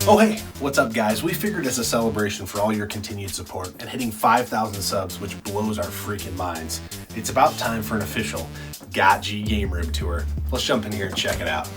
Oh hey, what's up guys? We figured as a celebration for all your continued support and hitting 5,000 subs, which blows our freaking minds, it's about time for an official GOT-G Game Room tour. Let's jump in here and check it out.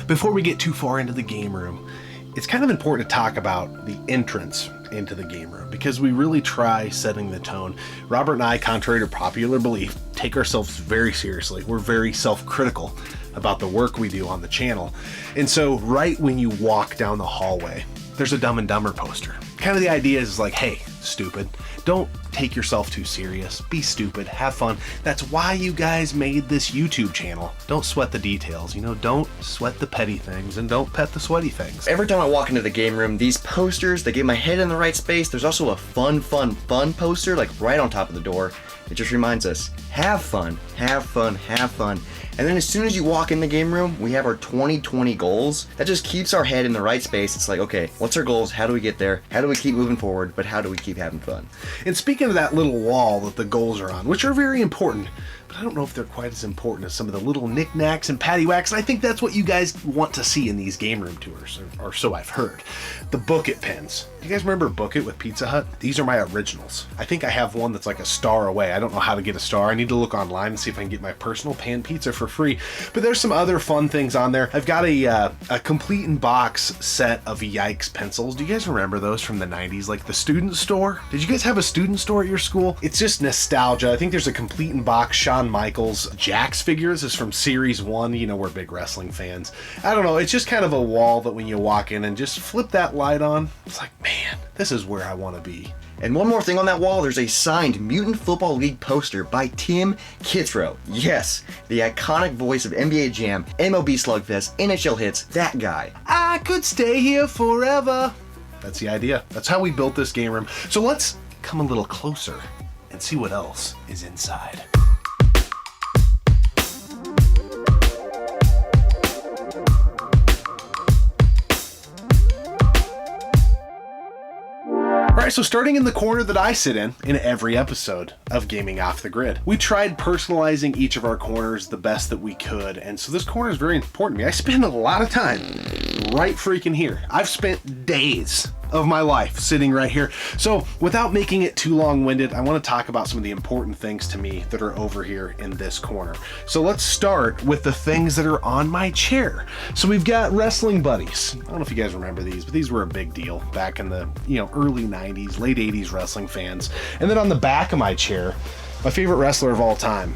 Before we get too far into the game room, it's kind of important to talk about the entrance into the game room because we really try setting the tone. Robert and I, contrary to popular belief, take ourselves very seriously. We're very self-critical about the work we do on the channel. And so right when you walk down the hallway, there's a Dumb and Dumber poster. Kind of the idea is like, hey, stupid, don't take yourself too serious. Be stupid, have fun. That's why you guys made this YouTube channel. Don't sweat the details, you know, don't sweat the petty things and don't pet the sweaty things. Every time I walk into the game room, these posters, they get my head in the right space. There's also a fun poster like right on top of the door. It just reminds us, have fun, have fun, have fun. And then as soon as you walk in the game room, we have our 2020 goals. That just keeps our head in the right space. It's like, okay, what's our goals? How do we get there? How do we keep moving forward? But how do we keep having fun? And speaking of that little wall that the goals are on, which are very important, but I don't know if they're quite as important as some of the little knickknacks and paddywhacks, and I think that's what you guys want to see in these game room tours, or so I've heard. The Book It pins. You guys remember Book It with Pizza Hut? These are my originals. I think I have one that's like a star away. I don't know how to get a star. I need to look online and see if I can get my personal pan pizza for free. But there's some other fun things on there. I've got a complete in box set of Yikes pencils. Do you guys remember those from the 90s? Like the student store? Did you guys have a student store at your school? It's just nostalgia. I think there's a complete in box Shawn Michaels Jax figures. This is from Series 1. You know, we're big wrestling fans. I don't know. It's just kind of a wall that when you walk in and just flip that light on, it's like, man, this is where I want to be. And one more thing on that wall, there's a signed Mutant Football League poster by Tim Kitzrow. Yes, the iconic voice of NBA Jam, MLB Slugfest, NHL Hits, that guy. I could stay here forever. That's the idea. That's how we built this game room. So let's come a little closer and see what else is inside. Alright, so starting in the corner that I sit in every episode of Gaming Off the Grid, we tried personalizing each of our corners the best that we could, and so this corner is very important to me. I spend a lot of time right freaking here. I've spent days of my life sitting right here. So without making it too long-winded, I want to talk about some of the important things to me that are over here in this corner. So let's start with the things that are on my chair. So we've got wrestling buddies. I don't know if you guys remember these, but these were a big deal back in the, early 90s, late 80s wrestling fans. And then on the back of my chair, my favorite wrestler of all time,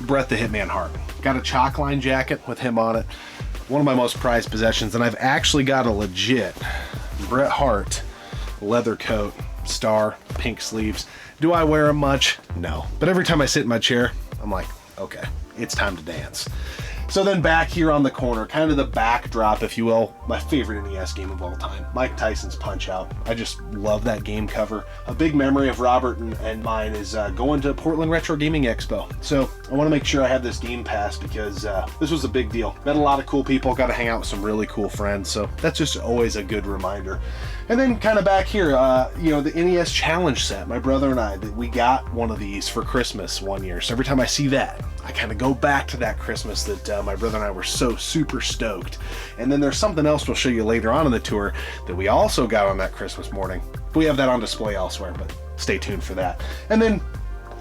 Bret the Hitman Hart. Got a chalk line jacket with him on it. One of my most prized possessions, and I've actually got a legit Bret Hart leather coat, star, pink sleeves. Do I wear them much? No. But every time I sit in my chair, I'm like, okay, it's time to dance. So then back here on the corner, kind of the backdrop, if you will, my favorite NES game of all time, Mike Tyson's Punch-Out. I just love that game cover. A big memory of Robert and mine is going to Portland Retro Gaming Expo. So I want to make sure I have this game pass because this was a big deal. Met a lot of cool people, got to hang out with some really cool friends. So that's just always a good reminder. And then kind of back here, the NES Challenge set, my brother and I, we got one of these for Christmas one year. So every time I see that, I kind of go back to that Christmas that my brother and I were so super stoked. And then there's something else we'll show you later on in the tour that we also got on that Christmas morning. We have that on display elsewhere, but stay tuned for that. And then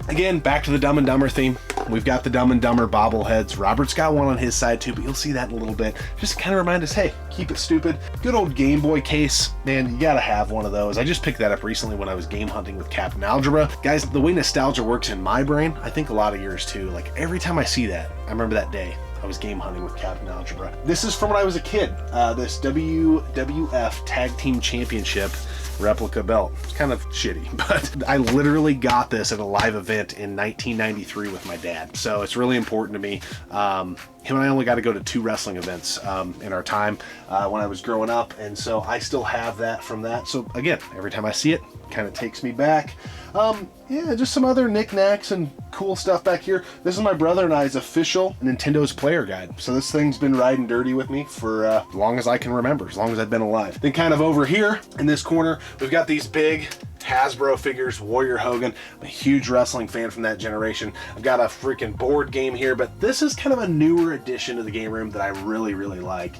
again, back to the Dumb and Dumber theme. We've got the Dumb and Dumber bobbleheads. Robert's got one on his side too, but you'll see that in a little bit. Just to kind of remind us, hey, keep it stupid. Good old Game Boy case. Man, you gotta have one of those. I just picked that up recently when I was game hunting with Captain Algebra. Guys, the way nostalgia works in my brain, I think a lot of yours too. Like every time I see that, I remember that day I was game hunting with Captain Algebra. This is from when I was a kid. This WWF Tag Team Championship replica belt. It's kind of shitty, but I literally got this at a live event in 1993 with my dad. So it's really important to me. Him and I only got to go to 2 wrestling events in our time when I was growing up, and so I still have that from that. So again, every time I see it, kind of takes me back. Yeah, just some other knickknacks and cool stuff back here. This is my brother and I's official Nintendo's player guide. So this thing's been riding dirty with me for as long as I can remember, as long as I've been alive. Then kind of over here in this corner, we've got these big Hasbro figures, Warrior Hogan. I'm a huge wrestling fan from that generation. I've got a freaking board game here, but this is kind of a newer addition to the game room that I really, really like.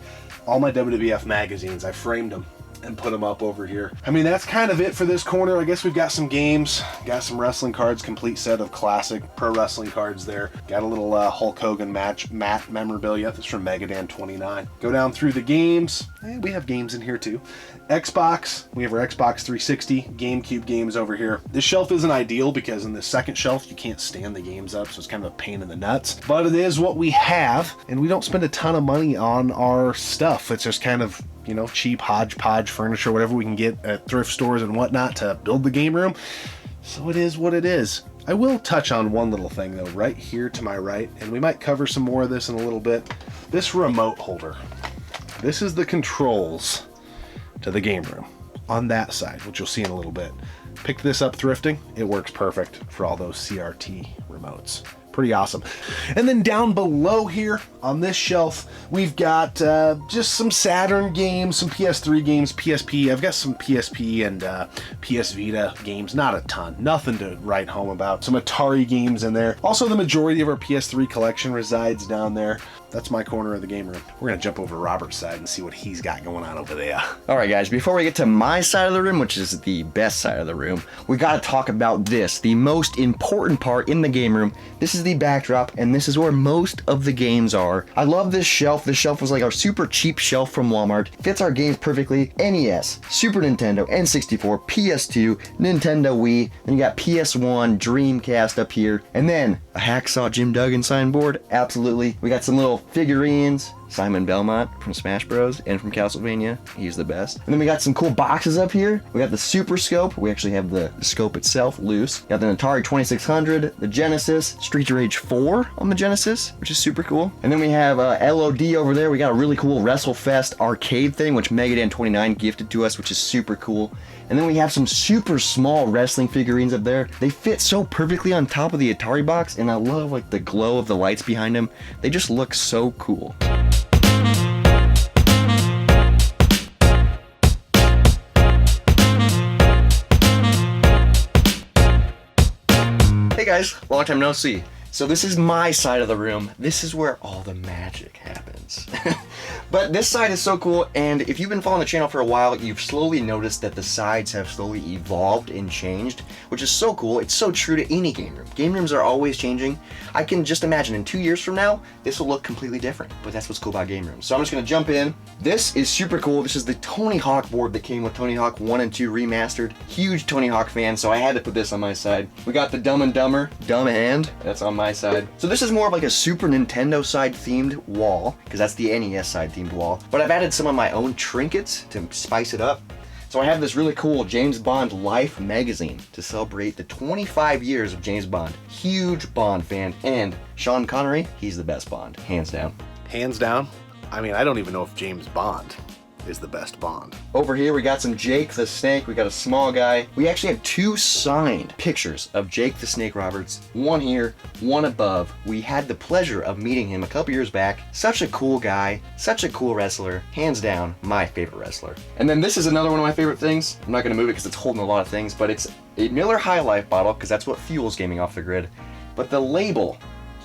All my WWF magazines, I framed them and put them up over here. I mean, that's kind of it for this corner. I guess we've got some games, got some wrestling cards, complete set of classic pro wrestling cards there. Got a little Hulk Hogan mat memorabilia. That's from Megadan 29. Go down through the games. We have games in here too. Xbox, we have our Xbox 360, GameCube games over here. This shelf isn't ideal because in the second shelf you can't stand the games up, so it's kind of a pain in the nuts. But it is what we have, and we don't spend a ton of money on our stuff. It's just kind of, you know, cheap hodgepodge furniture, whatever we can get at thrift stores and whatnot to build the game room. So it is what it is. I will touch on one little thing though, right here to my right, and we might cover some more of this in a little bit. This remote holder. This is the controls to the game room on that side, which you'll see in a little bit. Picked this up thrifting. It works perfect for all those CRT remotes. Pretty awesome. And then down below here on this shelf, we've got just some Saturn games, some PS3 games, PSP. I've got some PSP and PS Vita games, not a ton, nothing to write home about. Some Atari games in there. Also, the majority of our PS3 collection resides down there. That's my corner of the game room. We're gonna jump over to Robert's side and see what he's got going on over there. All right, guys, before we get to my side of the room, which is the best side of the room, we gotta talk about this, the most important part in the game room. This is the backdrop, and this is where most of the games are. I love this shelf. This shelf was like our super cheap shelf from Walmart. Fits our games perfectly. NES, Super Nintendo, N64, PS2, Nintendo Wii, then you got PS1, Dreamcast up here, and then a Hacksaw Jim Duggan signboard, absolutely. We got some little figurines, Simon Belmont from Smash Bros. And from Castlevania. He's the best. And then we got some cool boxes up here. We got the Super Scope. We actually have the scope itself loose. Got the Atari 2600, the Genesis, Street of Rage 4 on the Genesis, which is super cool. And then we have LOD over there. We got a really cool WrestleFest arcade thing, which Megadan 29 gifted to us, which is super cool. And then we have some super small wrestling figurines up there. They fit so perfectly on top of the Atari box, and I love like the glow of the lights behind them. They just look so cool. Hey guys, long time no see. So this is my side of the room. This is where all the magic happens. But this side is so cool, and if you've been following the channel for a while, you've slowly noticed that the sides have slowly evolved and changed, which is so cool. It's so true to any game room. Game rooms are always changing. I can just imagine in 2 years from now, this will look completely different, but that's what's cool about game rooms. So I'm just gonna jump in. This is super cool. This is the Tony Hawk board that came with Tony Hawk 1 and 2 remastered. Huge Tony Hawk fan, so I had to put this on my side. We got the Dumb and Dumber, Dumb Hand, that's on my side. So this is more of like a Super Nintendo side themed wall, because that's the NES side themed wall. But I've added some of my own trinkets to spice it up. So I have this really cool James Bond Life magazine to celebrate the 25 years of James Bond. Huge Bond fan, and Sean Connery, he's the best Bond, hands down. Hands down? I mean, I don't even know if James Bond is the best Bond. Over here we got some Jake the Snake. We got a small guy. We actually have 2 signed pictures of Jake the Snake Roberts. One here, one above. We had the pleasure of meeting him a couple years back. Such a cool guy, such a cool wrestler. Hands down, my favorite wrestler. And then this is another one of my favorite things. I'm not gonna move it because it's holding a lot of things, but it's a Miller High Life bottle because that's what fuels Gaming Off the Grid. But the label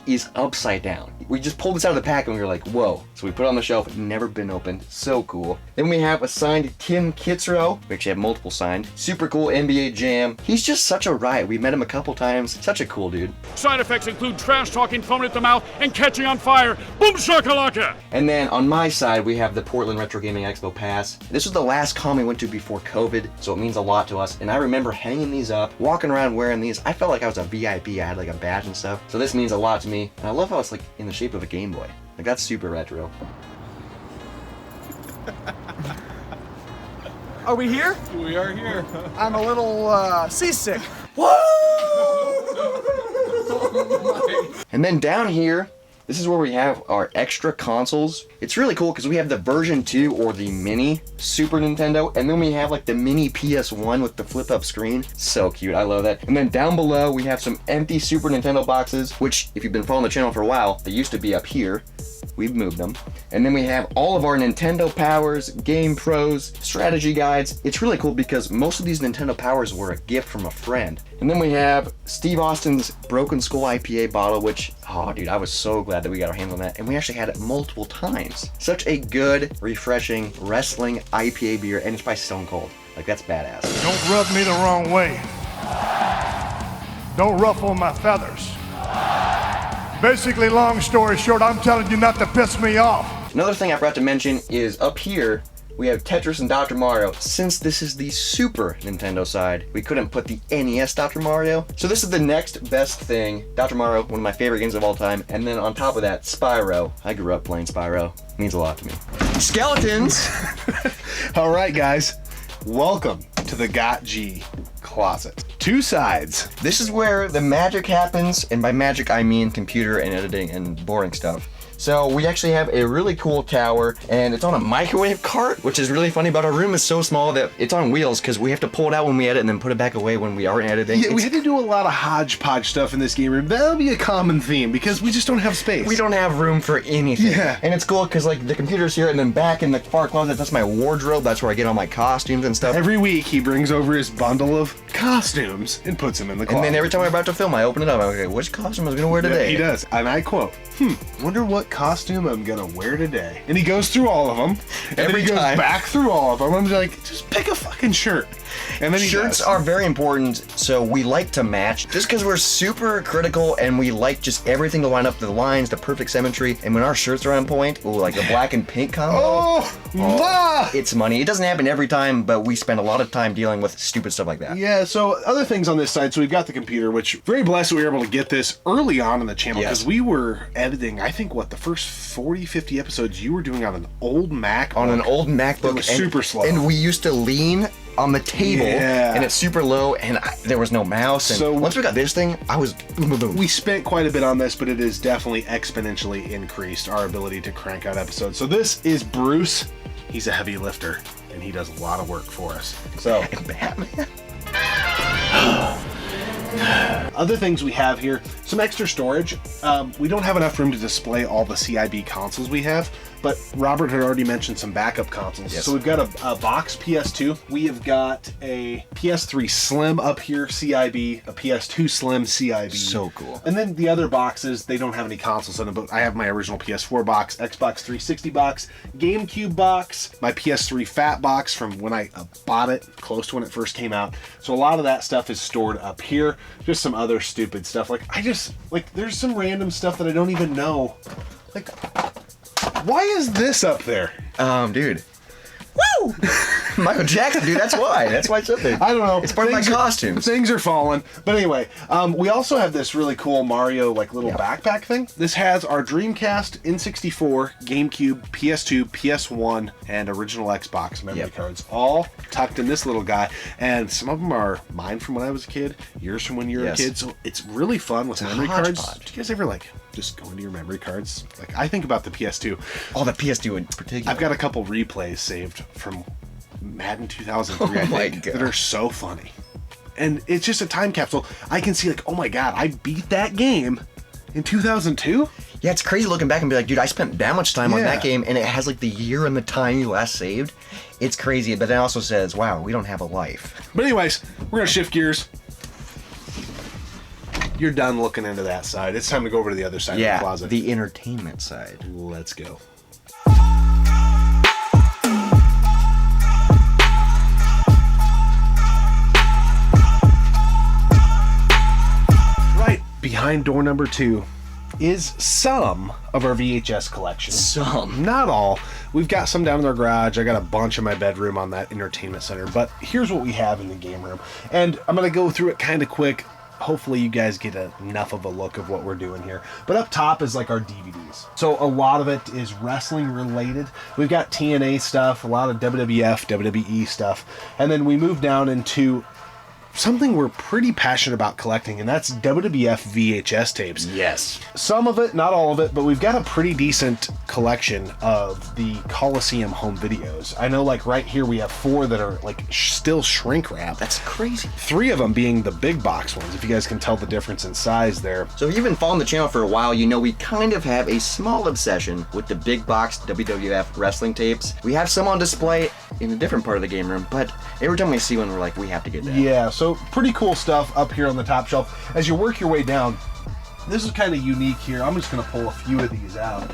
is upside down. We just pulled this out of the pack and we were like, whoa. So we put it on the shelf, never been opened. So cool. Then we have a signed Tim Kitzrow. We actually have multiple signed. Super cool NBA Jam. He's just such a riot. We met him a couple times. Such a cool dude. Side effects include trash talking, foaming at the mouth, and catching on fire. Boom shakalaka! And then on my side, we have the Portland Retro Gaming Expo Pass. This was the last con we went to before COVID, so it means a lot to us. And I remember hanging these up, walking around wearing these. I felt like I was a VIP. I had like a badge and stuff. So this means a lot to me. And I love how it's like in the shape of a Game Boy. Like that's super retro. Are we here? We are here. I'm a little seasick. And then down here, this is where we have our extra consoles. It's really cool because we have the version 2 or the mini Super Nintendo, and then we have like the mini PS1 with the flip up screen. So cute, I love that. And then down below we have some empty Super Nintendo boxes, which if you've been following the channel for a while, they used to be up here. We've moved them. And then we have all of our Nintendo Powers, Game Pros, strategy guides. It's really cool because most of these Nintendo Powers were a gift from a friend. And then we have Steve Austin's Broken Skull IPA bottle, which, oh dude, I was so glad that we got our hands on that. And we actually had it multiple times. Such a good, refreshing wrestling IPA beer, and it's by Stone Cold. Like, that's badass. Don't rub me the wrong way. Don't ruffle my feathers. Basically, long story short, I'm telling you not to piss me off. Another thing I forgot to mention is up here, we have Tetris and Dr. Mario. Since this is the Super Nintendo side, we couldn't put the NES Dr. Mario. So this is the next best thing. Dr. Mario, one of my favorite games of all time. And then on top of that, Spyro. I grew up playing Spyro. It means a lot to me. Skeletons! All right, guys. Welcome to the Got G closet. Two sides. This is where the magic happens, and by magic I mean computer and editing and boring stuff. So we actually have a really cool tower, and it's on a microwave cart, which is really funny, but our room is so small that it's on wheels because we have to pull it out when we edit and then put it back away when we aren't editing. Yeah, we had to do a lot of hodgepodge stuff in this game room. That'll be a common theme because we just don't have space. We don't have room for anything. Yeah. And it's cool because like the computer's here, and then back in the far closet, that's my wardrobe. That's where I get all my costumes and stuff. Every week he brings over his bundle of costumes and puts them in the closet. And then every time I'm about to film, I open it up. I'm like, okay, which costume am I gonna wear today? Yeah, he does. And I quote, wonder what costume I'm gonna wear today. And he goes through all of them. And Every then he goes time. back through all of them. I'm like, just pick a fucking shirt. And then he Shirts does. are very important, so we like to match just because we're super critical and we like just everything to line up the lines, the perfect symmetry. And when our shirts are on point, ooh, like the black and pink combo. It's money. It doesn't happen every time, but we spend a lot of time dealing with stupid stuff like that. Yeah, so other things on this side. So we've got the computer, which very blessed that we were able to get this early on in the channel because Yes. we were editing, I think, the first 40, 50 episodes you were doing on an old MacBook. On an old MacBook. It was super slow. And we used to lean on the table, Yeah. and it's super low, and there was no mouse. And So- once we got this thing, I was boom, boom, boom. We spent quite a bit on this, but it has definitely exponentially increased our ability to crank out episodes. So this is Bruce. He's a heavy lifter, and he does a lot of work for us. So Batman. other things we have here, some extra storage. We don't have enough room to display all the CIB consoles we have, but Robert had already mentioned some backup consoles. Yes. So we've got a box PS2. We have got a PS3 Slim up here, CIB, a PS2 Slim CIB. So cool. And then the other boxes, they don't have any consoles in them, but I have my original PS4 box, Xbox 360 box, GameCube box, my PS3 Fat box from when I bought it, close to when it first came out. So a lot of that stuff is stored up here. Just some other stupid stuff. There's some random stuff that I don't even know. Like, why is this up there? Dude. Woo! Michael Jackson, dude, that's why. That's why it's up there. I don't know. It's part of my costumes. Things are falling. But anyway, we also have this really cool Mario little backpack thing. This has our Dreamcast, N64, GameCube, PS2, PS1, and original Xbox memory cards all tucked in this little guy. And some of them are mine from when I was a kid, yours from when you were a kid. So it's really fun with memory cards. Do you guys ever just go into your memory cards? I think about the PS2. Oh, the PS2 in particular. I've got a couple replays saved from Madden 2003, I think, that are so funny. And it's just a time capsule. I can see oh my god, I beat that game in 2002? Yeah, it's crazy looking back and be like, dude, I spent that much time on that game, and it has the year and the time you last saved. It's crazy, but it also says, wow, we don't have a life. But anyways, we're gonna shift gears. You're done looking into that side. It's time to go over to the other side of the closet. The entertainment side. Let's go. Right behind door number 2 is some of our VHS collection. Some. Not all. We've got some down in our garage. I got a bunch in my bedroom on that entertainment center. But here's what we have in the game room. And I'm going to go through it kind of quick. hopefully you guys get enough of a look of what we're doing here. But up top is like our DVDs. So a lot of it is wrestling related. We've got TNA stuff, a lot of WWF, WWE stuff. And then we move down into something we're pretty passionate about collecting, and that's WWF VHS tapes. Yes. Some of it, not all of it, but we've got a pretty decent collection of the Coliseum home videos. I know, like, right here we have 4 that are, like, still shrink wrap. That's crazy. 3 of them being the big box ones, if you guys can tell the difference in size there. So if you've been following the channel for a while, you know we kind of have a small obsession with the big box WWF wrestling tapes. We have some on display in a different part of the game room, but every time we see one, we're like, we have to get that. Yeah, so pretty cool stuff up here on the top shelf. As you work your way down, this is kind of unique here. I'm just going to pull a few of these out.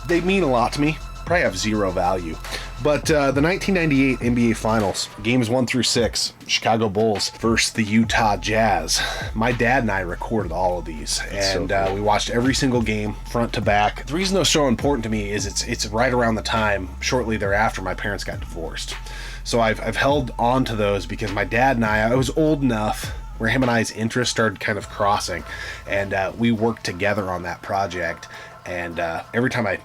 They mean a lot to me. Probably have 0 value. But the 1998 NBA Finals, games 1 through 6, Chicago Bulls versus the Utah Jazz. My dad and I recorded all of these, and so cool. We watched every single game front to back. The reason they're so important to me is it's right around the time, shortly thereafter, my parents got divorced. So I've held on to those because my dad and I was old enough where him and I's interests started kind of crossing, and we worked together on that project. And every time I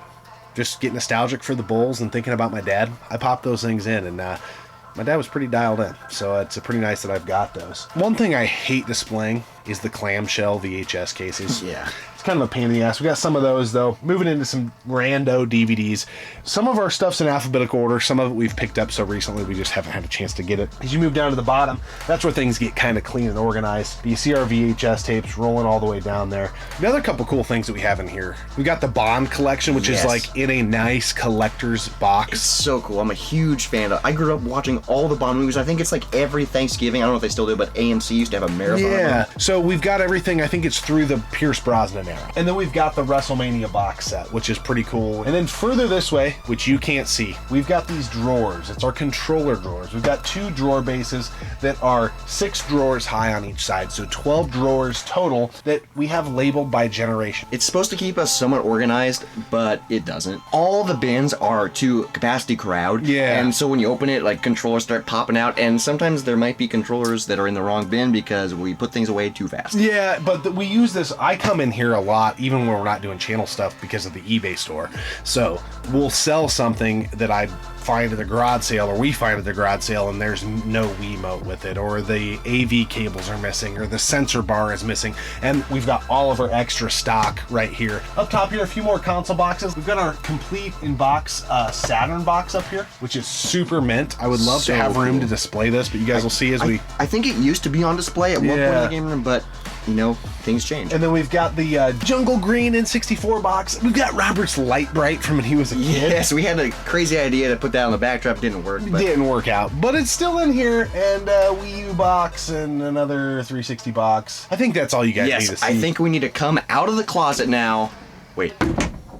just get nostalgic for the Bulls and thinking about my dad, I pop those things in, and my dad was pretty dialed in, so it's pretty nice that I've got those. One thing I hate displaying is the clamshell VHS cases. Yeah. It's kind of a pain in the ass. We got some of those, though. Moving into some rando DVDs. Some of our stuff's in alphabetical order. Some of it we've picked up so recently we just haven't had a chance to get it. As you move down to the bottom, that's where things get kind of clean and organized. You see our VHS tapes rolling all the way down there. Another couple cool things that we have in here. We got the Bond collection, which is like in a nice collector's box. It's so cool. I'm a huge fan of. I grew up watching all the Bond movies. I think it's like every Thanksgiving. I don't know if they still do, but AMC used to have a marathon. Yeah. So we've got everything. I think it's through the Pierce Brosnan era. And then we've got the WrestleMania box set, which is pretty cool. And then further this way, which you can't see, we've got these drawers. It's our controller drawers. We've got 2 drawer bases that are 6 drawers high on each side. So 12 drawers total that we have labeled by generation. It's supposed to keep us somewhat organized, but it doesn't. All the bins are to capacity crowd. Yeah. And so when you open it, like, controllers start popping out, and sometimes there might be controllers that are in the wrong bin because we put things away too fast. Yeah, but we use this. I come in here a lot, even when we're not doing channel stuff, because of the eBay store. So we'll sell something that I find at the garage sale, or we find at the garage sale, and there's no Wiimote with it, or the AV cables are missing, or the sensor bar is missing, and we've got all of our extra stock right here. Up top here, a few more console boxes. We've got our complete in-box Saturn box up here, which is super mint. I would love to have room to display this, but you guys will see as we... I think it used to be on display at one point in the game room, but, you know, things change. And then we've got the Jungle Green N64 box. We've got Robert's Light Bright from when he was a kid. Yes, we had a crazy idea to put that on the backdrop. Didn't work. But didn't work out, but it's still in here, and Wii U box and another 360 box. I think that's all you guys need to see. I think we need to come out of the closet now. Wait.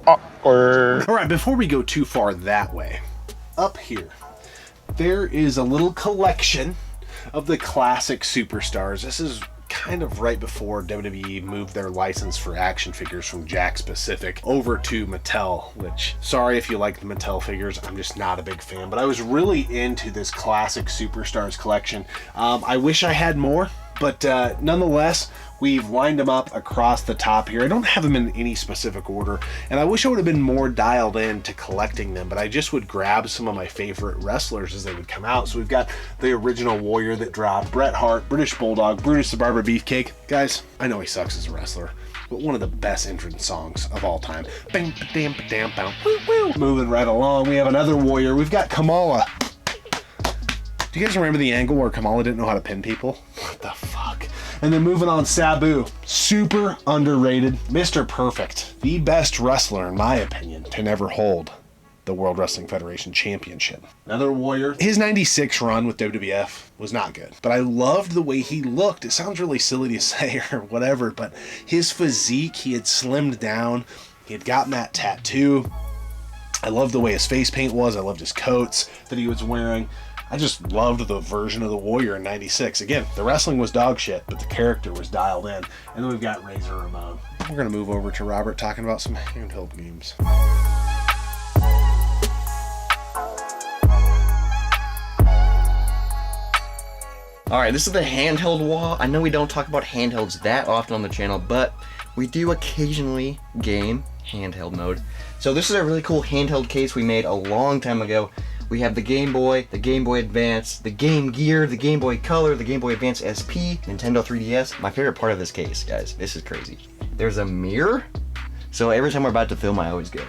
All right, before we go too far that way, up here, there is a little collection of the classic superstars. This is kind of right before WWE moved their license for action figures from Jakks Pacific over to Mattel, which, sorry if you like the Mattel figures, I'm just not a big fan, but I was really into this classic superstars collection. I wish I had more, but nonetheless, we've lined them up across the top here. I don't have them in any specific order, and I wish I would have been more dialed in to collecting them, but I just would grab some of my favorite wrestlers as they would come out. So we've got the original Warrior that dropped, Bret Hart, British Bulldog, Brutus the Barber Beefcake. Guys, I know he sucks as a wrestler, but one of the best entrance songs of all time. Bam, ba-dam, ba-dam, bam, woo, woo. Moving right along, we have another Warrior. We've got Kamala. Do you guys remember the angle where Kamala didn't know how to pin people? What the fuck? And then moving on, Sabu. Super underrated. Mr. Perfect. The best wrestler, in my opinion, to never hold the World Wrestling Federation Championship. Another Warrior. His 96 run with WWF was not good, but I loved the way he looked. It sounds really silly to say or whatever, but his physique, he had slimmed down. He had gotten that tattoo. I loved the way his face paint was. I loved his coats that he was wearing. I just loved the version of the Warrior in 96. Again, the wrestling was dog shit, but the character was dialed in. And then we've got Razor Ramon. We're going to move over to Robert talking about some handheld games. Alright, this is the handheld wall. I know we don't talk about handhelds that often on the channel, but we do occasionally game handheld mode. So this is a really cool handheld case we made a long time ago. We have the Game Boy, the Game Boy Advance, the Game Gear, the Game Boy Color, the Game Boy Advance SP, Nintendo 3DS. My favorite part of this case, guys, this is crazy. There's a mirror, so every time we're about to film, I always go.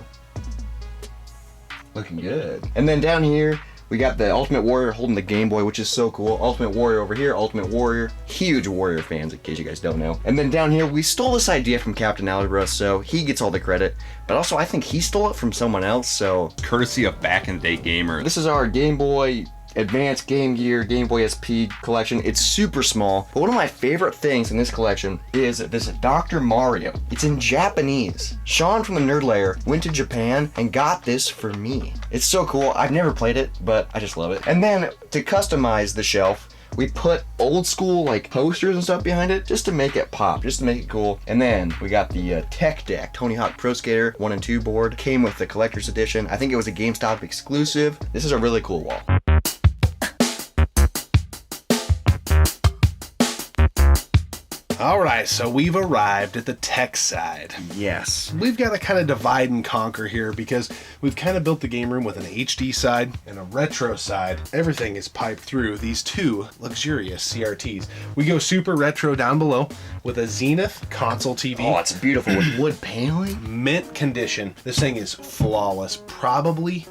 Looking good. And then down here, we got the Ultimate Warrior holding the Game Boy, which is so cool. Ultimate Warrior over here, Ultimate Warrior. Huge Warrior fans, in case you guys don't know. And then down here, we stole this idea from Captain Algebra, so he gets all the credit. But also, I think he stole it from someone else, so... Courtesy of back-in-the-day gamers. This is our Game Boy Advance, Game Gear, Game Boy SP collection. It's super small, but one of my favorite things in this collection is this Dr. Mario. It's in Japanese. Sean from the Nerd Layer went to Japan and got this for me. It's so cool. I've never played it, but I just love it. And then to customize the shelf, we put old school like posters and stuff behind it just to make it pop, just to make it cool. And then we got the Tech Deck Tony Hawk Pro Skater 1 and 2 board. Came with the collector's edition. I think it was a GameStop exclusive. This is a really cool wall. All right, so we've arrived at the tech side. Yes. We've got to kind of divide and conquer here because we've kind of built the game room with an HD side and a retro side. Everything is piped through these two luxurious CRTs. We go super retro down below with a Zenith console TV. Oh, it's beautiful with wood paneling. Mint condition. This thing is flawless. Probably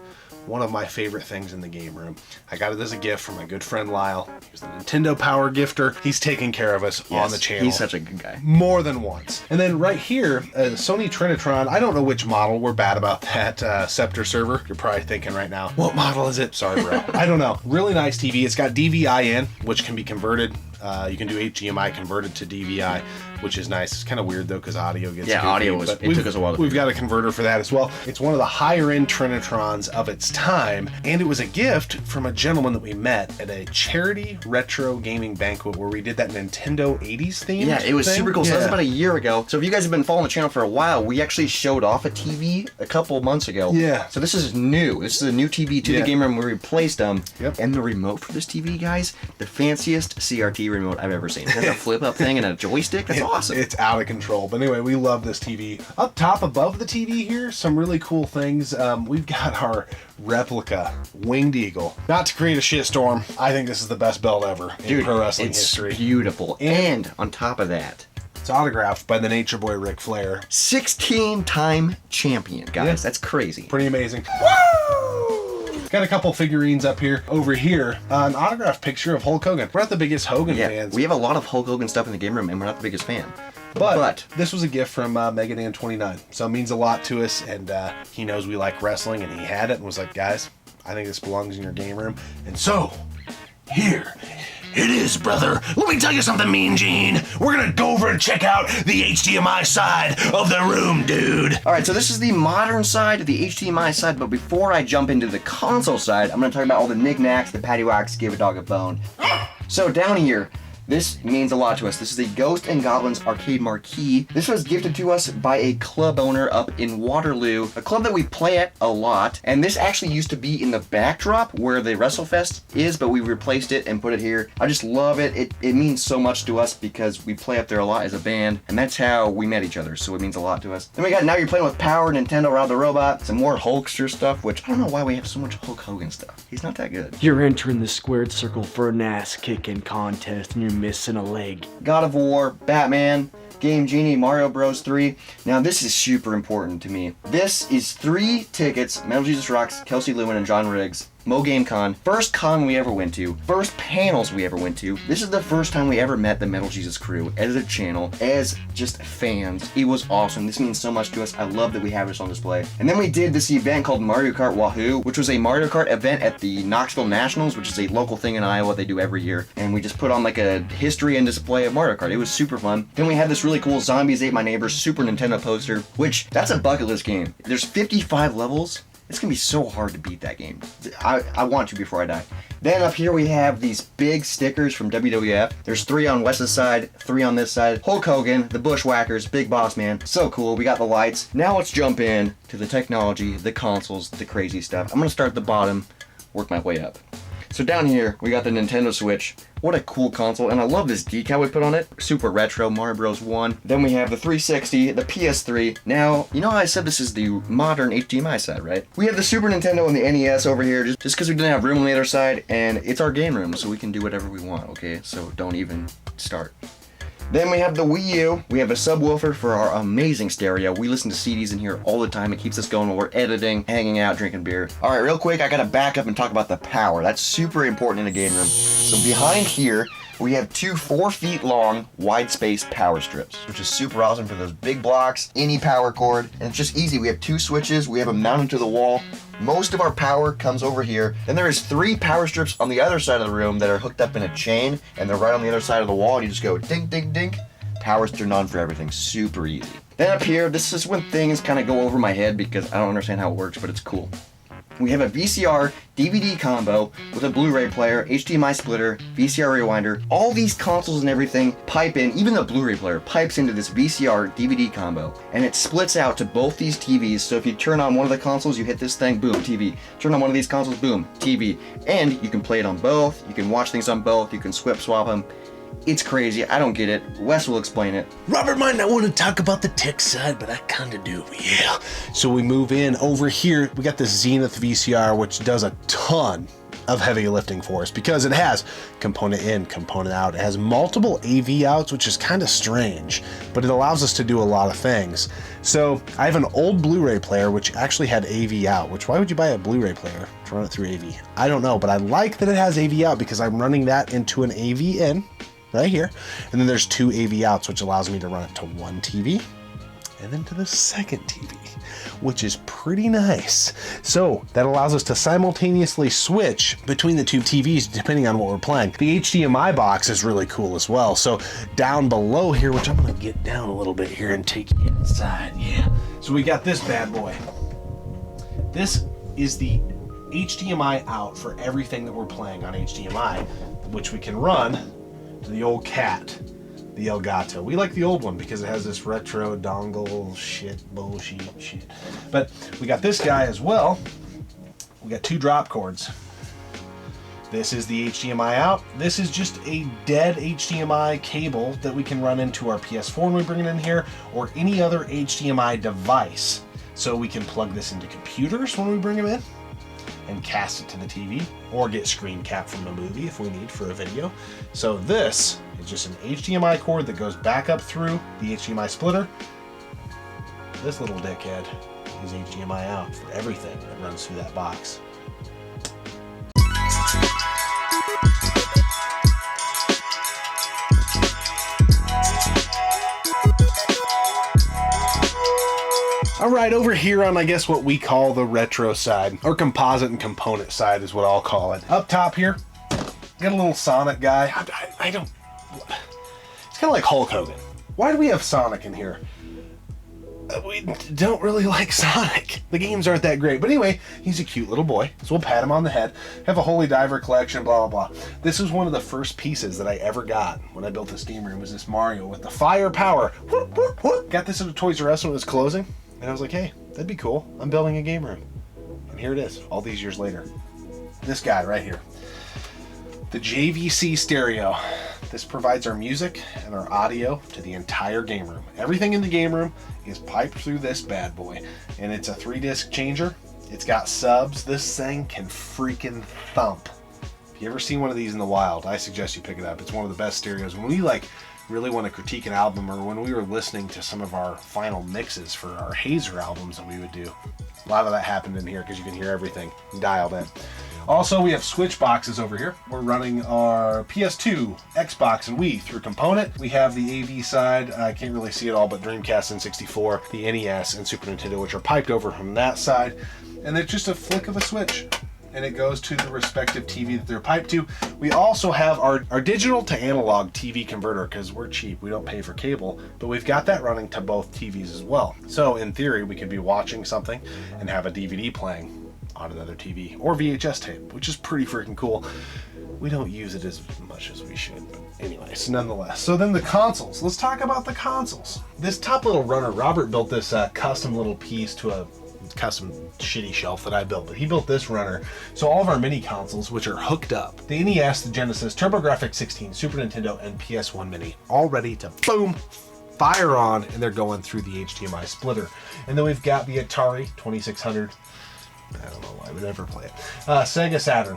one of my favorite things in the game room. I got it as a gift from my good friend Lyle. He was the Nintendo Power gifter. He's taken care of us on the channel. He's such a good guy. More than once. And then right here, a Sony Trinitron. I don't know which model. We're bad about that Scepter server. You're probably thinking right now, what model is it? Sorry, bro. I don't know. Really nice TV. It's got DVI in, which can be converted. You can do HDMI converted to DVI, which is nice. It's kind of weird though because audio gets goofy, audio was. It took us a while. We've got a converter for that as well. It's one of the higher end Trinitrons of its time, and it was a gift from a gentleman that we met at a charity retro gaming banquet where we did that Nintendo 80s theme. Yeah, it was thing. super cool. So that was about a year ago. So if you guys have been following the channel for a while, we actually showed off a TV a couple of months ago. Yeah. So this is new. This is a new TV to the game room. We replaced them. Yep. And the remote for this TV, guys, the fanciest CRT remote I've ever seen. It has a flip-up thing and a joystick. That's awesome. It's out of control. But anyway, we love this TV. Up top above the TV here, some really cool things. We've got our replica Winged Eagle. Not to create a shitstorm, I think this is the best belt ever in pro wrestling history. It's beautiful. And on top of that, it's autographed by the Nature Boy Ric Flair. 16-time champion, guys. Yeah. That's crazy. Pretty amazing. Woo! Got a couple figurines up here. Over here, an autographed picture of Hulk Hogan. We're not the biggest Hogan fans. We have a lot of Hulk Hogan stuff in the game room, and we're not the biggest fan. But this was a gift from Megadan 29. So it means a lot to us, and he knows we like wrestling, and he had it and was like, guys, I think this belongs in your game room. And so, here it is, brother. Let me tell you something, Mean Gene. We're gonna go over and check out the HDMI side of the room, dude. All right, so this is the modern side, the HDMI side, but before I jump into the console side, I'm gonna talk about all the knickknacks, the paddywhacks, give a dog a bone. So down here, this means a lot to us. This is the Ghost and Goblins arcade marquee. This was gifted to us by a club owner up in Waterloo, a club that we play at a lot. And this actually used to be in the backdrop where the WrestleFest is, but we replaced it and put it here. I just love it. It means so much to us because we play up there a lot as a band, and that's how we met each other, so it means a lot to us. Then we got Now You're Playing with Power, Nintendo Rob the Robot, some more Hulkster stuff, which I don't know why we have so much Hulk Hogan stuff. He's not that good. You're entering the squared circle for an ass-kicking contest and you're missing a leg. God of War, Batman, Game Genie, Mario Bros. 3. Now this is super important to me. This is 3 tickets, Metal Jesus Rocks, Kelsey Lewin and John Riggs, Mo Game Con. First con we ever went to, first panels we ever went to. This is the first time we ever met the Metal Jesus crew as a channel, as just fans. It was awesome. This means so much to us. I love that we have this on display. And then we did this event called Mario Kart Wahoo, which was a Mario Kart event at the Knoxville Nationals, which is a local thing in Iowa they do every year. And we just put on like a history and display of Mario Kart. It was super fun. Then we had this really cool Zombies Ate My Neighbors Super Nintendo poster, which that's a bucket list game. There's 55 levels. It's gonna be so hard to beat that game. I want to before I die. Then up here we have these big stickers from WWF. There's 3 on Wes's side, 3 on this side. Hulk Hogan, the Bushwhackers, Big Boss Man. So cool, we got the lights. Now let's jump in to the technology, the consoles, the crazy stuff. I'm gonna start at the bottom, work my way up. So down here, we got the Nintendo Switch. What a cool console, and I love this decal we put on it. Super retro, Mario Bros. 1. Then we have the 360, the PS3. Now, you know how I said this is the modern HDMI side, right? We have the Super Nintendo and the NES over here, just because we didn't have room on the other side, and it's our game room, so we can do whatever we want, okay? So don't even start. Then we have the Wii U. We have a subwoofer for our amazing stereo. We listen to CDs in here all the time. It keeps us going while we're editing, hanging out, drinking beer. All right, real quick, I gotta back up and talk about the power. That's super important in a game room. So behind here, we have two 4 feet long wide space power strips, which is super awesome for those big blocks, any power cord, and it's just easy. We have 2 switches, we have them mounted to the wall. Most of our power comes over here. Then there is 3 power strips on the other side of the room that are hooked up in a chain, and they're right on the other side of the wall, and you just go ding, ding, ding. Power's turned on for everything, super easy. Then up here, this is when things kind of go over my head because I don't understand how it works, but it's cool. We have a VCR DVD combo with a Blu-ray player, HDMI splitter, VCR rewinder. All these consoles and everything pipe in, even the Blu-ray player pipes into this VCR DVD combo, and it splits out to both these TVs. So if you turn on one of the consoles, you hit this thing, boom, TV. Turn on one of these consoles, boom, TV. And you can play it on both, you can watch things on both, you can swap them. It's crazy, I don't get it. Wes will explain it. Robert might not want to talk about the tech side, but I kind of do, yeah. So we move in over here. We got this Zenith VCR, which does a ton of heavy lifting for us because it has component in, component out. It has multiple AV outs, which is kind of strange, but it allows us to do a lot of things. So I have an old Blu-ray player, which actually had AV out, which why would you buy a Blu-ray player to run it through AV? I don't know, but I like that it has AV out because I'm running that into an AV in. Right here, and then there's 2 AV outs, which allows me to run it to one TV and then to the second TV, which is pretty nice. So that allows us to simultaneously switch between the 2 TVs depending on what we're playing. The HDMI box is really cool as well. So down below here, which I'm gonna get down a little bit here and take you inside, yeah. So we got this bad boy. This is the HDMI out for everything that we're playing on HDMI, which we can run to the old cat, the Elgato. We like the old one because it has this retro dongle bullshit shit. But we got this guy as well. We got 2 drop cords. This is the HDMI out. This is just a dead HDMI cable that we can run into our PS4 when we bring it in here, or any other HDMI device. So we can plug this into computers when we bring them in and cast it to the TV, or get screen cap from a movie if we need for a video. So this is just an HDMI cord that goes back up through the HDMI splitter. This little dickhead is HDMI out for everything that runs through that box. All right, over here on, I guess, what we call the retro side, or composite and component side is what I'll call it. Up top here, got a little Sonic guy. I don't, it's kind of like Hulk Hogan. Why do we have Sonic in here? We don't really like Sonic. The games aren't that great. But anyway, he's a cute little boy, so we'll pat him on the head. Have a Holy Diver collection, blah, blah, blah. This was one of the first pieces that I ever got when I built this game room, was this Mario with the fire power. Whoop, whoop, whoop. Got this at a Toys R Us when it was closing. And I was like, hey, that'd be cool. I'm building a game room. And here it is, all these years later. This guy right here. The JVC stereo. This provides our music and our audio to the entire game room. Everything in the game room is piped through this bad boy. And it's a 3-disc changer. It's got subs. This thing can freaking thump. If you ever seen one of these in the wild, I suggest you pick it up. It's one of the best stereos. When we really want to critique an album, or when we were listening to some of our final mixes for our Hazer albums that we would do, a lot of that happened in here because you can hear everything dialed in. Also, we have switch boxes over here. We're running our PS2, Xbox, and Wii through component. We have the AV side, I can't really see it all, but Dreamcast and 64, the NES and Super Nintendo, which are piped over from that side. And it's just a flick of a switch, and it goes to the respective TV that they're piped to. We also have our digital to analog TV converter, because we're cheap, we don't pay for cable, but we've got that running to both TVs as well. So in theory, we could be watching something and have a DVD playing on another TV, or VHS tape, which is pretty freaking cool. We don't use it as much as we should, but anyways, nonetheless. So then the consoles, let's talk about the consoles. This top little runner, Robert built this custom little piece to a custom shitty shelf that I built, but he built this runner. So all of our mini consoles, which are hooked up, the NES, the Genesis, TurboGrafx 16, Super Nintendo, and PS1 Mini, all ready to boom, fire on, and they're going through the HDMI splitter. And then we've got the Atari 2600. I don't know why I would ever play it. Sega Saturn,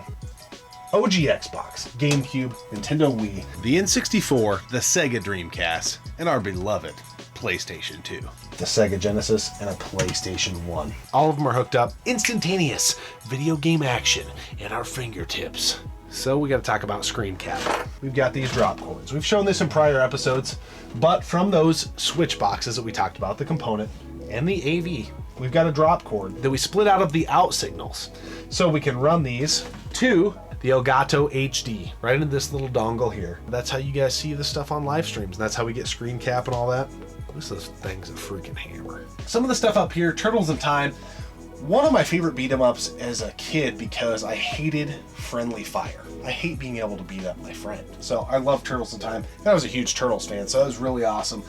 OG Xbox, GameCube, Nintendo Wii, the N64, the Sega Dreamcast, and our beloved PlayStation 2. The Sega Genesis, and a PlayStation 1. All of them are hooked up. Instantaneous video game action at our fingertips. So we got to talk about screen cap. We've got these drop cords. We've shown this in prior episodes, but from those switch boxes that we talked about, the component and the AV, we've got a drop cord that we split out of the out signals. So we can run these to the Elgato HD right into this little dongle here. That's how you guys see the stuff on live streams. And that's how we get screen cap and all that. This thing's a freaking hammer. Some of the stuff up here, Turtles in Time. One of my favorite beat 'em ups as a kid because I hated friendly fire. I hate being able to beat up my friend. So I love Turtles in Time. I was a huge Turtles fan, so that was really awesome.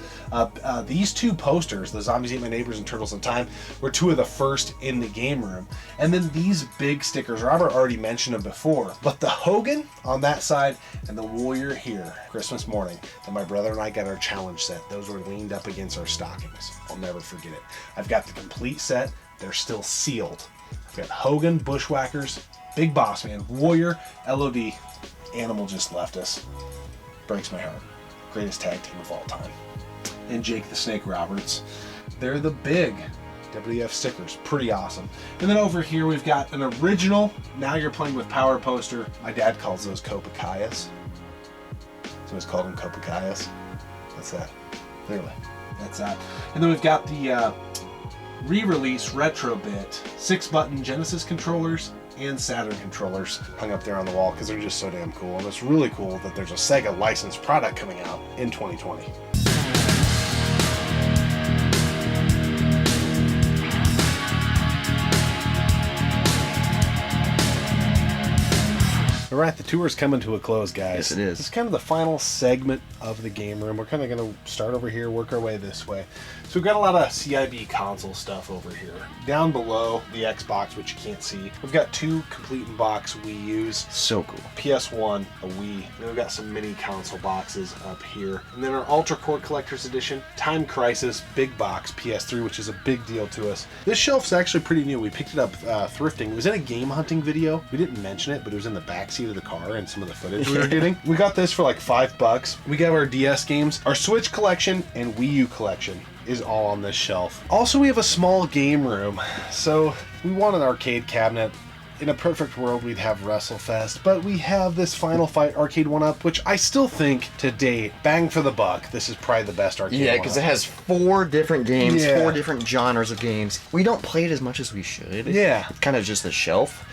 These two posters, the Zombies Ate My Neighbors and Turtles in Time, were two of the first in the game room. And then these big stickers, Robert already mentioned them before, but the Hogan on that side and the Warrior here, Christmas morning, and my brother and I got our challenge set. Those were leaned up against our stockings. I'll never forget it. I've got the complete set. They're still sealed. I've got Hogan, Bushwhackers, Big Boss Man, Warrior, LOD. Animal just left us. Breaks my heart. Greatest tag team of all time. And Jake the Snake Roberts. They're the big WWF stickers. Pretty awesome. And then over here we've got an original Now You're Playing with Power poster. My dad calls those Copacayas. So he's called them Copacayas. What's that? Clearly. That's that. And then we've got the re-release retro bit 6-button Genesis controllers and Saturn controllers hung up there on the wall because they're just so damn cool. And it's really cool that there's a Sega licensed product coming out in 2020. All right, the tour's coming to a close, guys. Yes, it is. This is kind of the final segment of the game room. We're kind of going to start over here, work our way this way. So we've got a lot of CIB console stuff over here. Down below the Xbox, which you can't see, we've got 2 complete in box Wii U's. So cool. PS1, a Wii. Then we've got some mini console boxes up here. And then our Ultra Core Collector's Edition, Time Crisis, big box PS3, which is a big deal to us. This shelf's actually pretty new. We picked it up thrifting. It was in a game hunting video. We didn't mention it, but it was in the backseat of the car and some of the footage we were getting. We got this for like $5. We got our DS games, our Switch collection, and Wii U collection is all on this shelf. Also, we have a small game room. So we want an arcade cabinet. In a perfect world, we'd have WrestleFest, but we have this Final Fight Arcade 1-Up, which I still think, to date, bang for the buck, this is probably the best arcade 1-Up. Yeah, because it has 4 different games, 4 different genres of games. We don't play it as much as we should. Yeah. It's kind of just a shelf,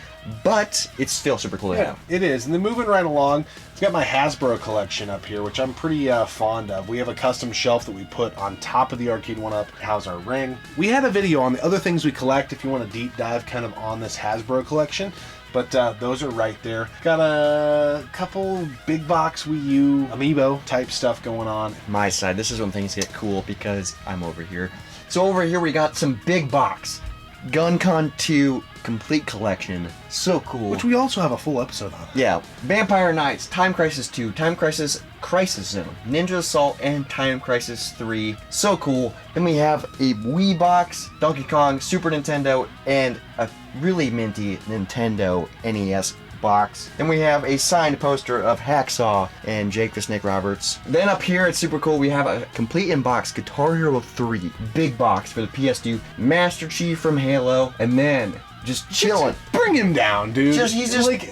but it's still super cool. Yeah, it is. And then moving right along, I've got my Hasbro collection up here, which I'm pretty fond of. We have a custom shelf that we put on top of the Arcade 1-Up. How's our ring? We had a video on the other things we collect if you want to deep dive kind of on this Hasbro collection. But those are right there. Got a couple big box Wii U amiibo type stuff going on. My side, this is when things get cool because I'm over here. So over here we got some big box GunCon 2 complete collection. So cool. Which we also have a full episode on. Yeah. Vampire Knights, Time Crisis 2, Time Crisis Crisis Zone, Ninja Assault, and Time Crisis 3. So cool. Then we have a Wii box, Donkey Kong, Super Nintendo, and a really minty Nintendo NES box. Then we have a signed poster of Hacksaw and Jake the Snake Roberts. Then up here, it's super cool, we have a complete in-box Guitar Hero 3 big box for the PS2, Master Chief from Halo, and then just chilling. Bring him down, dude. He's just like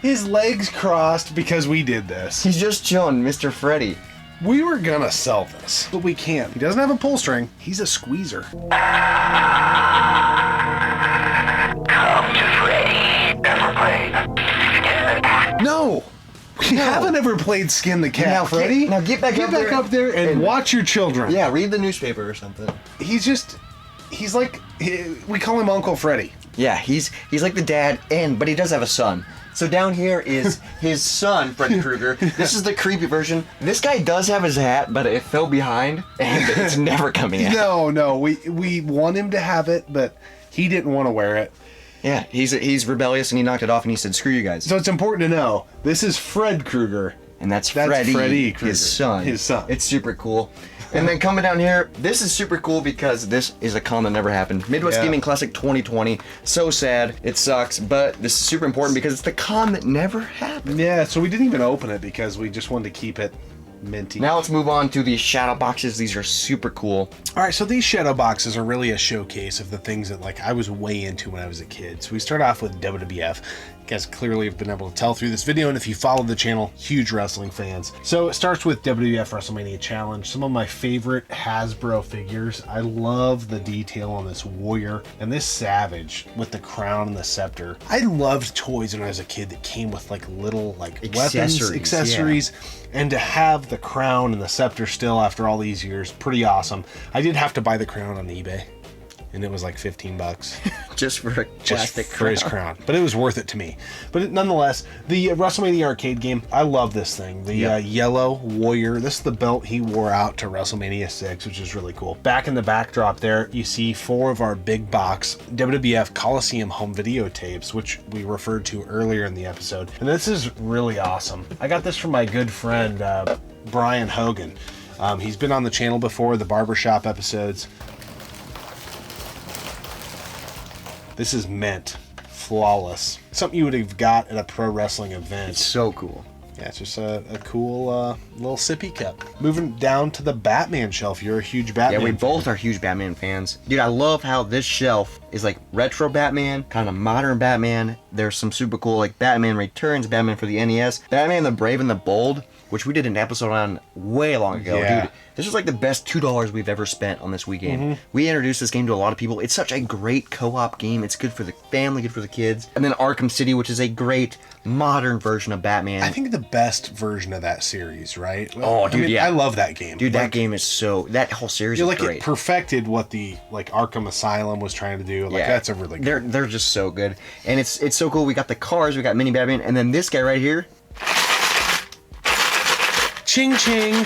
his legs crossed because we did this. He's just chilling, Mr. Freddy. We were gonna sell this, but we can't. He doesn't have a pull string. He's a squeezer. Come to Freddy. Ever played Skin the Cat? No! We haven't ever played Skin the Cat, Now, Freddy. now get back up there and watch your children. Yeah, read the newspaper or something. He's like, we call him Uncle Freddy. Yeah, he's like the dad, but he does have a son. So down here is his son, Fred Krueger. This is the creepy version. This guy does have his hat, but it fell behind, and it's never coming out. No, we want him to have it, but he didn't want to wear it. Yeah, he's rebellious, and he knocked it off, and he said, "Screw you guys." So it's important to know, this is Fred Krueger. And that's Freddy Krueger, his son. His son. It's super cool. And then coming down here, this is super cool because this is a con that never happened. Midwest Gaming Classic 2020. So sad. It sucks, but this is super important because it's the con that never happened. Yeah, so we didn't even open it because we just wanted to keep it minty. Now let's move on to these shadow boxes. These are super cool. All right, so these shadow boxes are really a showcase of the things that like I was way into when I was a kid. So we start off with WWF. You guys clearly have been able to tell through this video, and if you follow the channel, huge wrestling fans. So it starts with WWF WrestleMania Challenge. Some of my favorite Hasbro figures. I love the detail on this warrior and this savage with the crown and the scepter. I loved toys when I was a kid that came with like little like weapons, accessories. Yeah. And to have the crown and the scepter still after all these years, pretty awesome. I did have to buy the crown on eBay, and it was like $15 just for a plastic for his crown, but it was worth it to me. But nonetheless, the WrestleMania arcade game, I love this thing. The yellow warrior, this is the belt he wore out to WrestleMania 6, which is really cool. Back in the backdrop there, you see 4 of our big box WWF Coliseum home videotapes, which we referred to earlier in the episode. And this is really awesome. I got this from my good friend Brian Hogan. He's been on the channel before, the barbershop episodes. This is mint. Flawless. Something you would have got at a pro wrestling event. It's so cool. Yeah, it's just a cool little sippy cup. Moving down to the Batman shelf. You're a huge Batman fan. Yeah, we both are huge Batman fans. Dude, I love how this shelf is like retro Batman, kind of modern Batman. There's some super cool like Batman Returns, Batman for the NES, Batman the Brave and the Bold, which we did an episode on way long ago. Yeah. Dude, this was like the best $2 we've ever spent on this weekend. We introduced this game to a lot of people. It's such a great co-op game. It's good for the family, good for the kids. And then Arkham City, which is a great modern version of Batman. I think the best version of that series, right? Oh, dude, I love that game. Dude, that game is so... That whole series is great. It perfected what the like Arkham Asylum was trying to do. Like, that's a really good... They're just so good. And it's so cool. We got the cars, we got Mini Batman, and then this guy right here... Ching ching.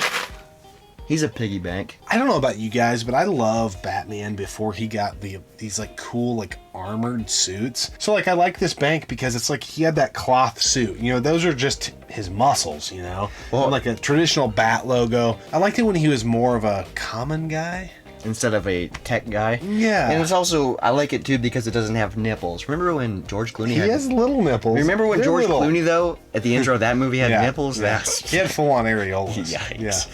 He's a piggy bank. I don't know about you guys, but I love Batman before he got these like cool like armored suits. So like I like this bank because it's like he had that cloth suit. You know, those are just his muscles, you know? Well, and like a traditional Bat logo. I liked it when he was more of a common guy. Instead of a tech guy. Yeah. And it's also, I like it too because it doesn't have nipples. Remember when George Clooney had... He has little nipples. Remember when George Clooney, though, at the intro of that movie had nipples? Yeah. He had full-on areolas. Yikes.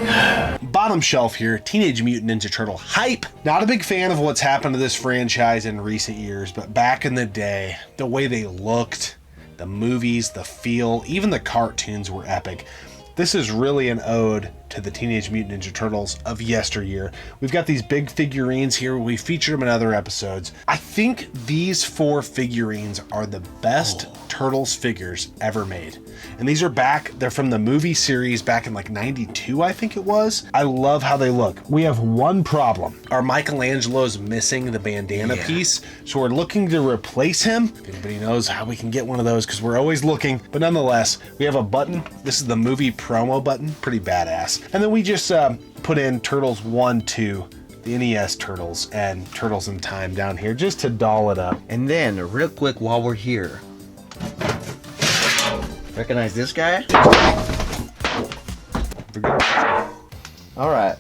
Yeah. Bottom shelf here, Teenage Mutant Ninja Turtle hype. Not a big fan of what's happened to this franchise in recent years, but back in the day, the way they looked, the movies, the feel, even the cartoons were epic. This is really an ode to the Teenage Mutant Ninja Turtles of yesteryear. We've got these big figurines here. We featured them in other episodes. I think these 4 figurines are the best Turtles figures ever made. And these are back, they're from the movie series back in like 92, I think it was. I love how they look. We have one problem. Our Michelangelo's missing the bandana piece, so we're looking to replace him. If anybody knows how we can get one of those, because we're always looking. But nonetheless, we have a button. This is the movie promo button. Pretty badass. And then we just put in Turtles 1, 2, the NES Turtles, and Turtles in Time down here just to doll it up. And then, real quick while we're here, recognize this guy? Alright.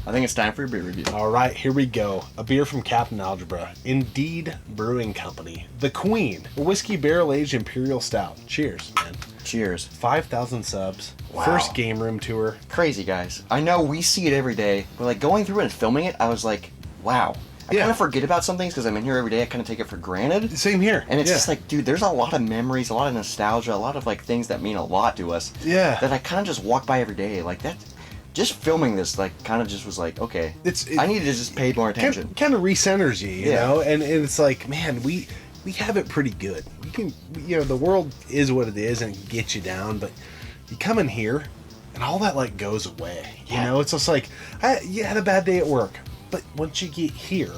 I think it's time for a beer review. Alright, here we go. A beer from Captain Algebra. Indeed Brewing Company. The Queen. A whiskey barrel-aged imperial stout. Cheers, man. Cheers. 5,000 subs. Wow. First game room tour. Crazy, guys. I know we see it every day, but like going through it and filming it, I was like, wow. I kind of forget about some things because I'm in here every day. I kind of take it for granted. Same here. And it's just like, dude, there's a lot of memories, a lot of nostalgia, a lot of like things that mean a lot to us. Yeah. That I kind of just walk by every day. Like that, just filming this, like kind of just was like, okay, I need to just pay more attention. Kind of recenters you know? And it's like, man, we have it pretty good. We can, you know, the world is what it is and it gets you down, but you come in here and all that like goes away. You know, it's just like, you had a bad day at work. But once you get here,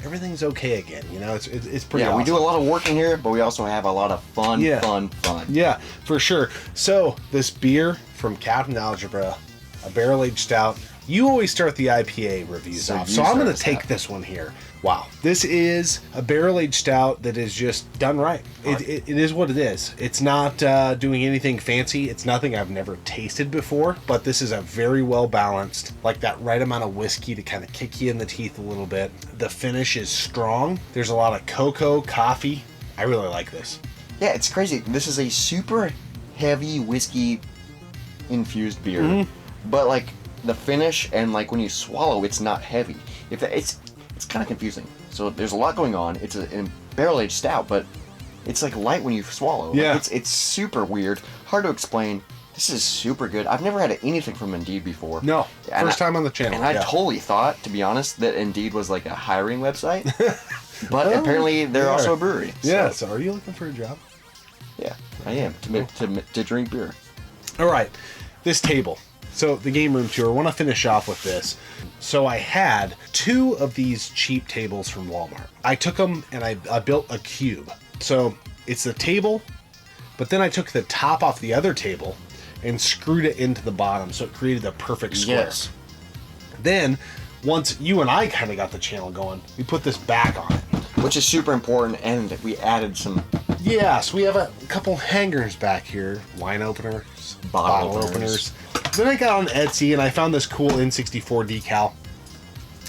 everything's okay again. You know, it's pretty. Yeah, awesome. we do a lot of work in here, but we also have a lot of fun. Yeah, for sure. So this beer from Captain Algebra, a barrel-aged stout. You always start the IPA reviews off, so I'm going to take this one here. Wow, this is a barrel-aged stout that is just done right. It is what it is. It's not doing anything fancy. It's nothing I've never tasted before, but this is a very well-balanced, like that right amount of whiskey to kind of kick you in the teeth a little bit. The finish is strong. There's a lot of cocoa, coffee. I really like this. Yeah, it's crazy. This is a super heavy whiskey-infused beer, but like the finish and like when you swallow, it's not heavy. It's kind of confusing. So there's a lot going on. It's a barrel-aged stout, but it's like light when you swallow. Yeah. Like it's super weird, hard to explain. This is super good. I've never had anything from Indeed before. No, first time on the channel. And I totally thought, to be honest, that Indeed was like a hiring website. But apparently they're also a brewery. So. Yeah, so are you looking for a job? Yeah, I am, to drink beer. All right, this table. So the game room tour, I want to finish off with this. So I had 2 of these cheap tables from Walmart. I took them and I built a cube. So it's the table, but then I took the top off the other table and screwed it into the bottom, so it created the perfect square. Yes. Then, once you and I kind of got the channel going, we put this back on it. Which is super important, and we added some... Yeah, so we have a couple hangers back here. Wine openers, bottle openers. Then I got on Etsy and I found this cool N64 decal.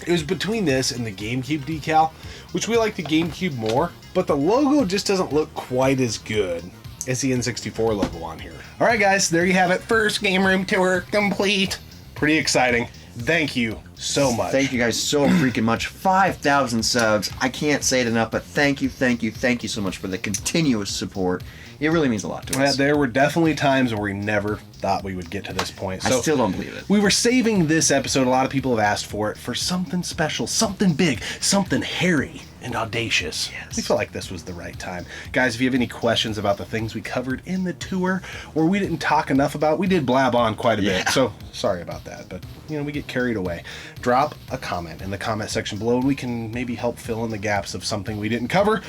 It was between this and the GameCube decal, which we like the GameCube more, but the logo just doesn't look quite as good as the N64 logo on here. All right, guys, there you have it. First game room tour complete. Pretty exciting. Thank you so much. Thank you guys so freaking much. 5,000 subs. I can't say it enough, but thank you so much for the continuous support. It really means a lot to us. There were definitely times where we never thought we would get to this point. So I still don't believe it. We were saving this episode, a lot of people have asked for it, for something special, something big, something hairy and audacious. Yes. We felt like this was the right time. Guys, if you have any questions about the things we covered in the tour or we didn't talk enough about, we did blab on quite a bit, so sorry about that, but you know, we get carried away. Drop a comment in the comment section below and we can maybe help fill in the gaps of something we didn't cover.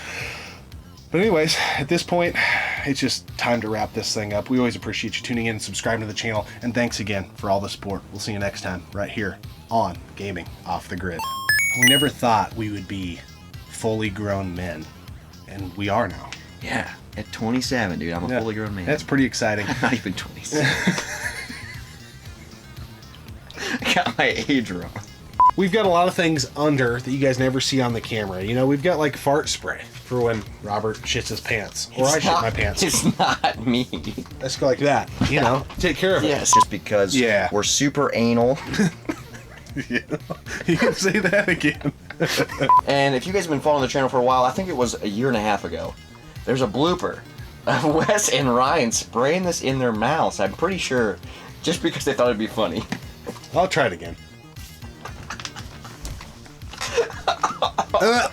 But anyways, at this point, it's just time to wrap this thing up. We always appreciate you tuning in and subscribing to the channel, and thanks again for all the support. We'll see you next time, right here on Gaming Off the Grid. We never thought we would be fully grown men, and we are now. Yeah, at 27, dude, I'm a fully grown man. That's pretty exciting. I'm not even 27. I got my age wrong. We've got a lot of things under that you guys never see on the camera. You know, we've got like fart spray for when Robert shits his pants. Or I shit my pants. It's not me. Let's go like that. You know, take care of it. Yes, just because we're super anal. Yeah. You can say that again. And if you guys have been following the channel for a while, I think it was a year and a half ago, there's a blooper of Wes and Ryan spraying this in their mouths, I'm pretty sure, just because they thought it'd be funny. I'll try it again. I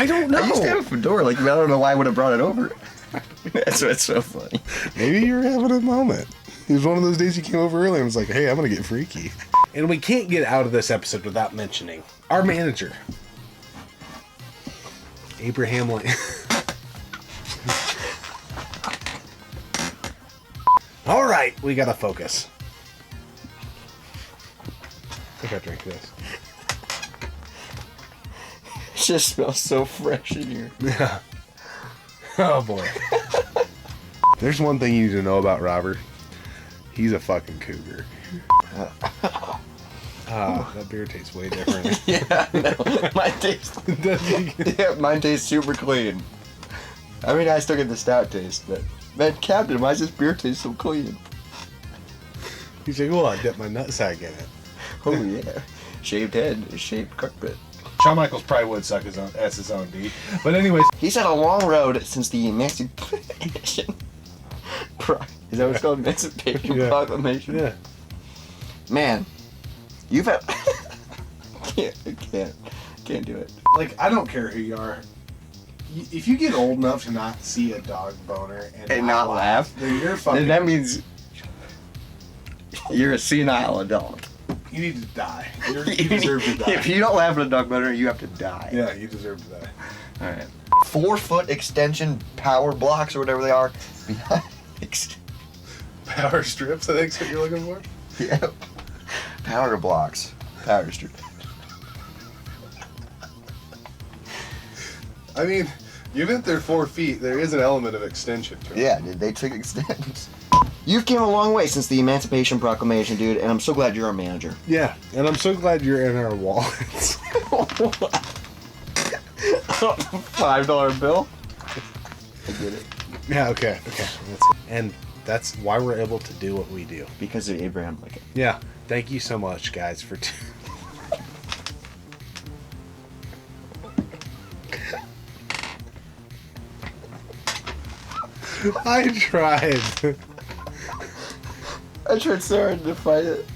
don't know. I used to have a fedora, like, I don't know why I would have brought it over. That's what's so funny. Maybe you're having a moment. It was one of those days you came over early and was like, hey, I'm going to get freaky. And we can't get out of this episode without mentioning our manager, Abraham Lane. All right, we got to focus. I think I drink this. It just smells so fresh in here. Yeah. Oh, boy. There's one thing you need to know about Robert. He's a fucking cougar. That beer tastes way different. Yeah, no, mine tastes... yeah, mine tastes super clean. I mean, I still get the stout taste, but... Man, Captain, why does this beer taste so clean? He's like, well, I dipped my nutsack in it. Oh, yeah. Shaved head, shaved cockpit. Shawn Michaels probably would suck his own D. But anyways, he's had a long road since the Emancipation. Is that what it's called? Emancipation Proclamation? Yeah. Man, you've had... Can't do it. Like, I don't care who you are. If you get old enough to not see a dog boner and not laugh, then you're fucking... Then that means you're a senile adult. You need to die. You deserve to die. If you don't laugh at a documentary, you have to die. Yeah, you deserve to die. All right. 4-foot extension power blocks or whatever they are. Behind. Power strips, I think is what you're looking for? Yep. Power blocks. Power strip. I mean, even if they're 4 feet, there is an element of extension to it. Yeah, dude, they took extents. You've came a long way since the Emancipation Proclamation, dude, and I'm so glad you're our manager. Yeah, and I'm so glad you're in our wallets. $5 bill? I get it. Yeah, okay. And that's why we're able to do what we do. Because of Abraham Lincoln. Yeah, thank you so much, guys, for... I tried. I tried so hard to fight it.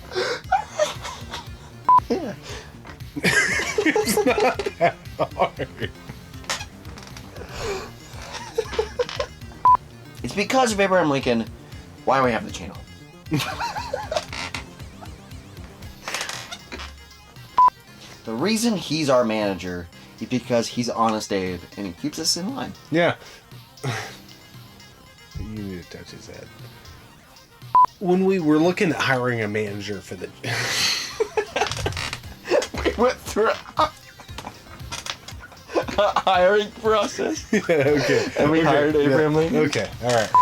Yeah. It's not that hard. It's because of Abraham Lincoln why we have the channel. The reason he's our manager is because he's Honest Dave and he keeps us in line. Yeah. You need to touch his head. When we were looking at hiring a manager for the... We went through a hiring process. Yeah, okay. And we Okay, hired Abraham Lincoln. Okay, alright.